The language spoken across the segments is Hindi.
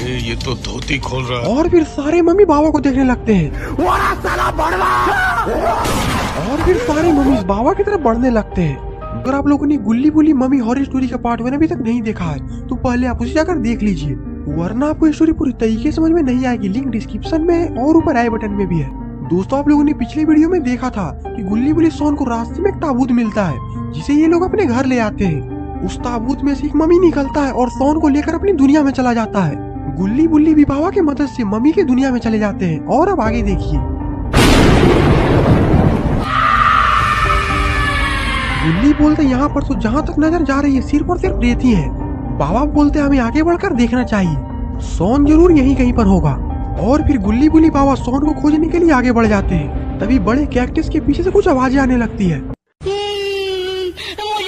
ये तो धोती खोल रहा है। और फिर सारे मम्मी बाबा को देखने लगते हैं। और फिर सारे मम्मी बाबा की तरफ बढ़ने लगते हैं। अगर आप लोगों ने गुल्ली बुल्ली मम्मी हॉरर स्टोरी का पार्ट 1 अभी तक नहीं देखा है तो पहले आप उसे जाकर देख लीजिए, वरना आपको स्टोरी पूरी तरीके समझ में नहीं आएगी। लिंक डिस्क्रिप्शन में है और ऊपर आई बटन में भी है। दोस्तों, आप लोगों ने पिछले वीडियो में देखा था कि गुल्ली बुल्ली सोन को रास्ते में एक ताबूत मिलता है जिसे ये लोग अपने घर ले आते हैं। उस ताबूत में से एक मम्मी निकलता है और सोन को लेकर अपनी दुनिया में चला जाता है। गुल्ली बुल्ली भी बाबा की मदद से मम्मी की दुनिया में चले जाते हैं। और अब आगे देखिए। गुल्ली बोलते यहाँ पर तो जहाँ तक नजर जा रही है सिर्फ और सिर्फ रेत ही है। बाबा बोलते हमें आगे बढ़कर देखना चाहिए, सोन जरूर यहीं कहीं पर होगा। और फिर गुल्ली बुल्ली बाबा सोन को खोजने के लिए आगे बढ़ जाते हैं। तभी बड़े कैक्टस के पीछे से कुछ आवाजें आने लगती है। मुझे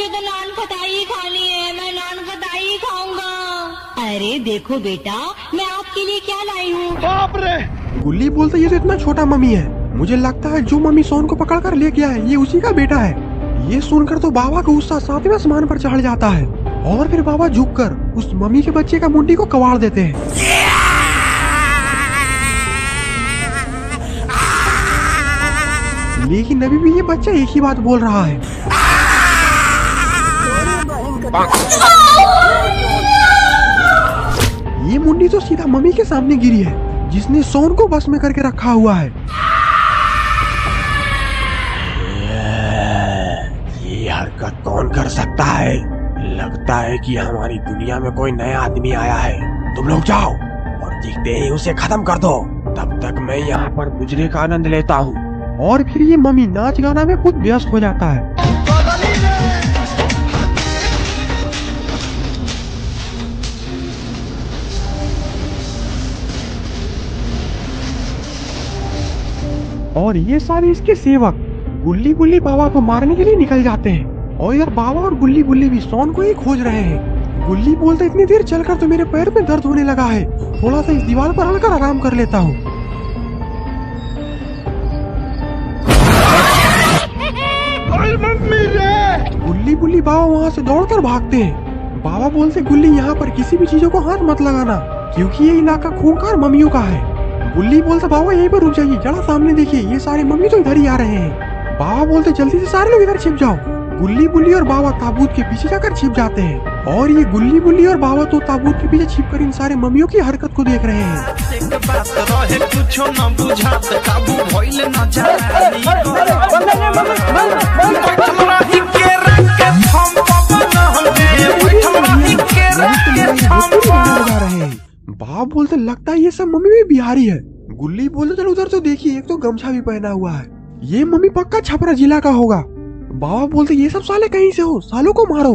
तो नान खटाई खानी है, मैं नान खटाई खाऊंगा। अरे देखो बेटा, मैं आपके लिए क्या लाई हूँ। बाप रे! गुल्ली बोलते ये तो इतना छोटा मम्मी है, मुझे लगता है जो मम्मी सोन को पकड़ कर ले गया है ये उसी का बेटा है। ये सुनकर तो बाबा का गुस्सा 7वें आसमान पर चढ़ जाता है। और फिर बाबा झुककर उस मम्मी के बच्चे का मुंडी को कबाड़ देते हैं। लेकिन अभी भी ये बच्चा एक ही बात बोल रहा है। ये मुंडी तो सीधा मम्मी के सामने गिरी है जिसने सोन को बस में करके रखा हुआ है। ये हरकत कौन कर सकता है? लगता है कि हमारी दुनिया में कोई नया आदमी आया है। तुम लोग जाओ और दिखते ही उसे खत्म कर दो, तब तक मैं यहाँ पर गुजरे का आनंद लेता हूँ। और फिर ये मम्मी नाच गाना में खुद व्यस्त हो जाता है। और ये सारे इसके सेवक गुल्ली बुल्ली बाबा को मारने के लिए निकल जाते हैं। और इधर बाबा और गुल्ली बुल्ली भी सोन को ही खोज रहे हैं। गुल्ली बोलते इतनी देर चलकर तो मेरे पैर में दर्द होने लगा है, थोड़ा सा इस दीवार पर हलकर आराम कर लेता हूँ। गुल्ली बुल्ली बाबा वहाँ से दौड़कर भागते हैं। बाबा बोलते गुल्ली यहाँ पर किसी भी चीजों को हाथ मत लगाना क्योंकि ये इलाका खूंखार मम्मियों का है। गुल्ली बोलते बाबा यहीं पर रुक जाइए, जरा सामने देखिए, ये सारे मम्मी तो इधर ही आ रहे हैं। बाबा बोलते जल्दी से सारे लोग इधर छिप जाओ। गुल्ली बुल्ली और बाबा ताबूत के पीछे जाकर छिप जाते हैं। और ये गुल्ली बुल्ली और बाबा तो ताबूत के पीछे छिपकर इन सारे मम्मियों की हरकत को देख रहे हैं। बाबा बोलते लगता है ये सब मम्मी भी बिहारी है। गुल्ली बोलते चलो उधर तो देखिए, एक तो गमछा भी पहना हुआ है, ये मम्मी पक्का छपरा जिला का होगा। बाबा बोलते ये सब साले कहीं से हो, सालों को मारो।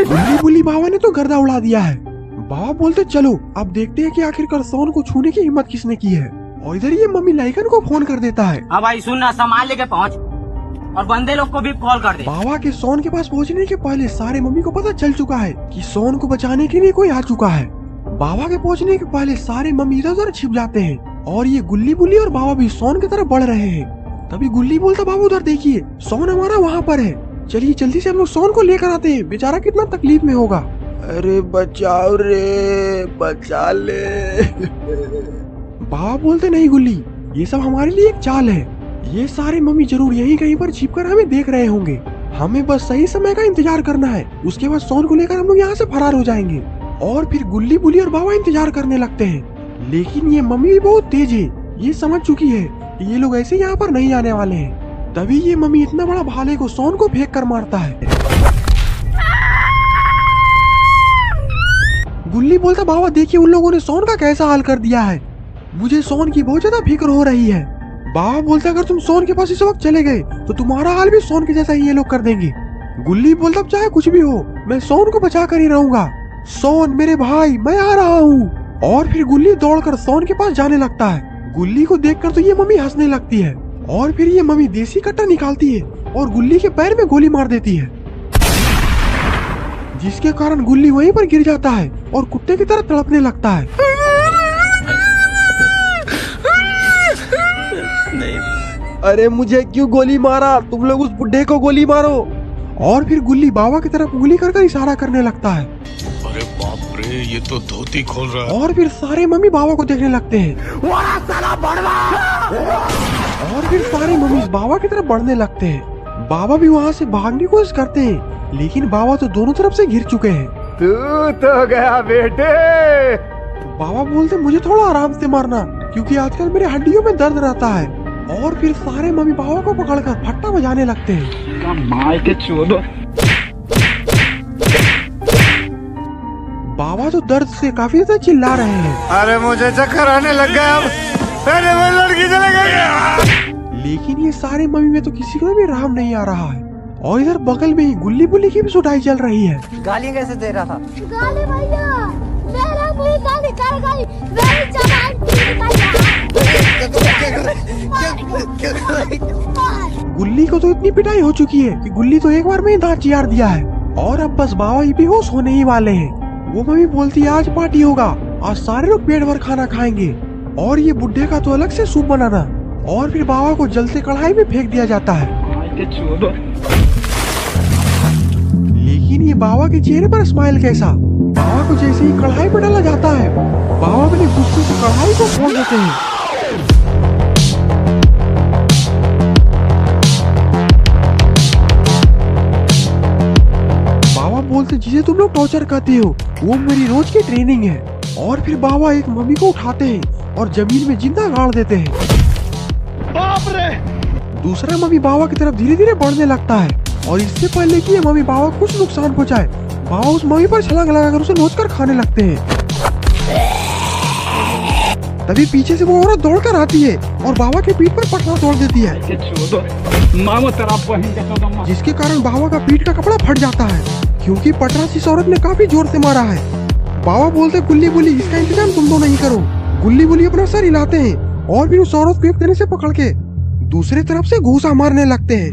गुल्ली बुल्ली बाबा ने तो गर्दा उड़ा दिया है। बाबा बोलते चलो अब देखते हैं कि आखिरकार सोन को छूने की हिम्मत किसने की है। और इधर ये मम्मी लाइकन को फोन कर देता है। हाँ भाई सुनना, सामान लेके पहुँच और बंदे लोग को भी कॉल कर दे। बाबा के सोन के पास पहुंचने के पहले सारे मम्मी को पता चल चुका है कि सोन को बचाने के लिए कोई आ चुका है। बाबा के पहुंचने के पहले सारे मम्मी इधर उधर छिप जाते हैं और ये गुल्ली बुल्ली और बाबा भी सोन की तरफ बढ़ रहे हैं। तभी गुल्ली बोलता बाबा उधर देखिए, सोन हमारा वहाँ पर है, चलिए जल्दी से हम लोग सोन को लेकर आते हैं, बेचारा कितना तकलीफ में होगा। अरे बचाओ रे, बचा ले। बाबा बोलते नहीं गुल्ली, ये सब हमारे लिए एक चाल है, ये सारे मम्मी जरूर यहीं कहीं पर छिपकर हमें देख रहे होंगे, हमें बस सही समय का इंतजार करना है, उसके बाद सोन को लेकर हम लोग यहाँ से फरार हो जाएंगे। और फिर गुल्ली बुल्ली और बाबा इंतजार करने लगते हैं, लेकिन ये मम्मी भी बहुत तेज है, ये समझ चुकी है कि ये लोग ऐसे यहाँ पर नहीं आने वाले हैं। तभी ये मम्मी इतना बड़ा भाले को सोन को फेंक कर मारता है। गुल्ली बोलता बाबा देखिए उन लोगों ने सोन का कैसा हाल कर दिया है, मुझे सोन की बहुत ज्यादा फिक्र हो रही है। बाबा बोलता अगर तुम सोन के पास इस वक्त चले गए तो तुम्हारा हाल भी सोन के जैसा ही ये लोग कर देंगे। गुल्ली बोलता चाहे कुछ भी हो मैं सोन को बचा कर ही रहूंगा, सोन मेरे भाई मैं आ रहा हूँ। और फिर गुल्ली दौड़कर सोन के पास जाने लगता है। गुल्ली को देखकर तो ये मम्मी हंसने लगती है और फिर ये मम्मी देसी कट्टा निकालती है और गुल्ली के पैर में गोली मार देती है, जिसके कारण गुल्ली वहीं पर गिर जाता है और कुत्ते की तरह तड़पने लगता है। अरे मुझे क्यों गोली मारा, तुम लोग उस बुढ़े को गोली मारो। और फिर गुल्ली बाबा की तरफ उंगली कर इशारा करने लगता है। अरे बाप रे, ये तो धोती खोल रहा है। और फिर सारे मम्मी बाबा को देखने लगते हैं। और फिर सारे मम्मी बाबा की तरफ बढ़ने लगते हैं। बाबा भी वहाँ से भागने की कोशिश करते हैं, लेकिन बाबा तो दोनों तरफ से घिर चुके हैं। तू तो गया बेटे। बाबा बोलते मुझे थोड़ा आराम से मारना, क्योंकि आजकल मेरे हड्डियों में दर्द रहता है। और फिर सारे मम्मी बाबा को पकड़कर फट्टा बजाने लगते हैं। मार के चोदो। बाबा तो दर्द से काफी ज्यादा चिल्ला रहे हैं। अरे मुझे चक्कर आने लग गया अब। अरे वो लड़की चले गई। लेकिन ये सारे मम्मी में तो किसी को भी आराम नहीं आ रहा है। और इधर बगल में ही गुल्ली बुल्ली की भी सुटाई चल रही है। गालियाँ कैसे दे रहा था? गाली भैया, मेरा मुंह का निकाल गई, मेरी जबान गुल्ली को तो इतनी पिटाई हो चुकी है कि गुल्ली तो एक बार में ही दांत चियार दिया है। और अब बस बाबा ही बेहोश होने ही वाले हैं। वो मम्मी बोलती है आज पार्टी होगा, आज सारे लोग पेट भर खाना खाएंगे, और ये बुड्ढे का तो अलग से सूप बनाना। और फिर बाबा को जलते कढ़ाई में फेंक दिया जाता है। लेकिन ये बाबा के चेहरे पर स्माइल कैसा। बाबा को जैसे ही कढ़ाई में डाला जाता है, बाबा अपने गुस्से से कढ़ाई को फोड़ देते हैं। बाबा बोलते जिसे तुम लोग टॉर्चर कहते हो वो मेरी रोज की ट्रेनिंग है। और फिर बाबा एक मम्मी को उठाते हैं और जमीन में जिंदा गाड़ देते हैं। बाप रे। दूसरा मम्मी बाबा की तरफ धीरे धीरे बढ़ने लगता है, और इससे पहले कि ये मम्मी बाबा को कुछ नुकसान पहुंचाए, बाबा उस मम्मी पर छलांग लगाकर उसे नोचकर खाने लगते हैं। तभी पीछे से वो औरत दौड़कर आती है और बाबा के पीठ पर पटना तोड़ देती है, जिसके कारण बाबा का पीठ का कपड़ा फट जाता है, क्योंकि पटरा से इस औरत ने काफी जोर से मारा है। बाबा बोलते गुल्ली बुल्ली इसका इंतजाम तुम तो नहीं करो। गुल्ली बुल्ली अपना सर हिलाते हैं और फिर उस औरत को एक तरह से पकड़ के दूसरी तरफ से घूसा मारने लगते हैं।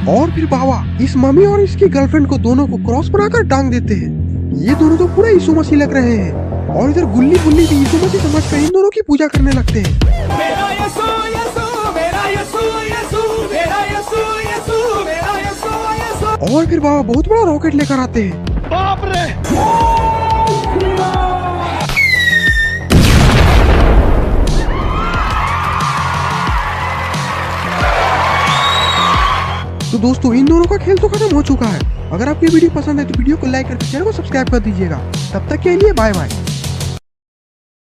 और फिर बाबा इस मम्मी और इसकी गर्लफ्रेंड को दोनों को क्रॉस बनाकर टांग देते हैं। ये दोनों तो पूरा यीशु मसीह लग रहे हैं। और इधर गुल्ली बुल्ली भी यीशु मसीह समझकर इन दोनों की पूजा करने लगते हैं। मेरा यीशु यीशु, मेरा यीशु यीशु, मेरा यीशु यीशु, मेरा यीशु यीशु। और फिर बाबा बहुत बड़ा रॉकेट लेकर आते हैं। बाप रे। तो दोस्तों इन दोनों का खेल तो खत्म हो चुका है। अगर आपकी वीडियो पसंद है तो वीडियो को लाइक करके चैनल को सब्सक्राइब कर दीजिएगा। तब तक के लिए बाय बाय।